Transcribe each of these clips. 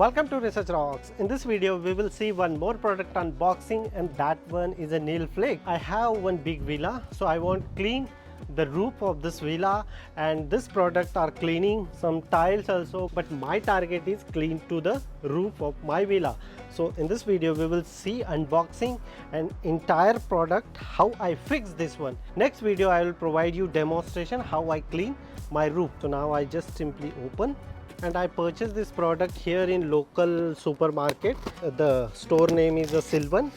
Welcome to Research Rocks. In this video we will see one more product unboxing, and that one is a Nilfisk. I have one big villa, so I want to clean the roof of this villa, and this product are cleaning some tiles also, but my target is clean to the roof of my villa. So in this video we will see unboxing and entire product, how I fix this one. Next video I will provide you demonstration how I clean my roof. So now I just simply open, and I purchased this product here in local supermarket. The store name is a Sylvan,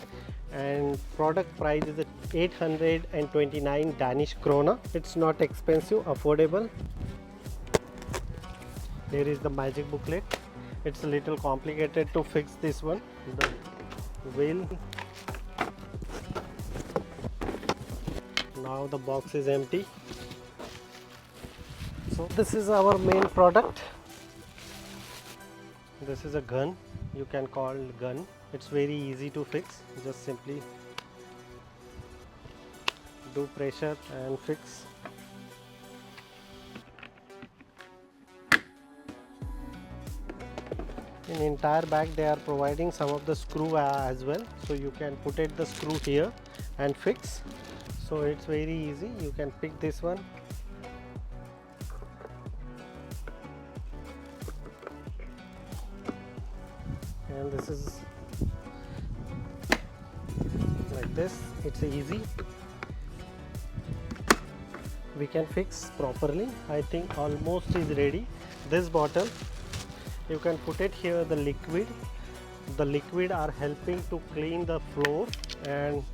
and product price is 829 Danish krona. It's not expensive, affordable. Here is the magic booklet. It's a little complicated to fix this one. The wheel. Now the box is empty. So this is our main product. This is a gun, you can call gun. It's very easy to fix. Just simply do pressure and fix. In entire bag they are providing some of the screw as well, so you can put it the screw here and fix. So it's very easy. You can pick this one. And this is like this. It's easy. We can fix properly. I think almost is ready. This bottle, you can put it here, the liquid are helping to clean the floor, and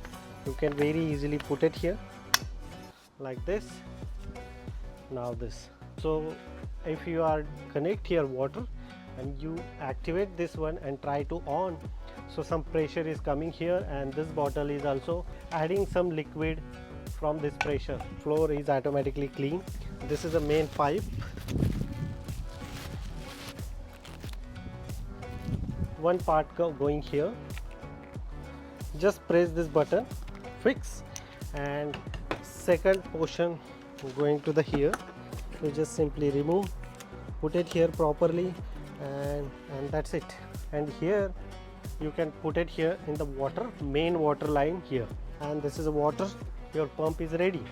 you can very easily put it here like this. Now this, so if you are connect here water and you activate this one and try to on, so some pressure is coming here, and this bottle is also adding some liquid. From this pressure, floor is automatically clean. This is the main pipe. One part going here. Just press this button, fix, and second portion going to the here. You just simply remove, put it here properly, and that's it. And here you can put it here in the water, main water line here, and this is the water. Your pump is ready.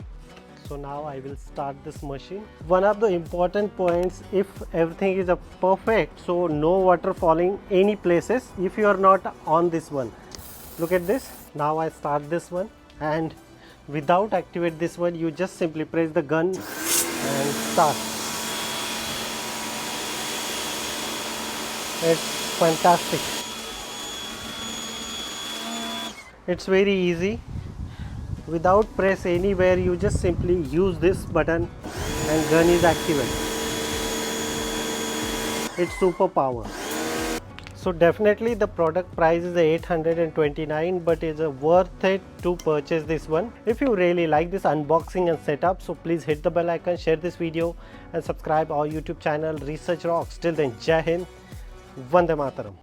So now I will start this machine. One of the important points, if everything is perfect, so no water falling any places if you are not on this one. Look at this. Now I start this one, and without activate this one, you just simply press the gun and start. It's fantastic. It's very easy. Without press anywhere, you just simply use this button and gun is activated. It's super power. So definitely the product price is 829, but it's worth it to purchase this one. If you really like this unboxing and setup, so please hit the bell icon, share this video, and subscribe our YouTube channel Research Rocks. Till then, Jai Hind, Vande Mataram.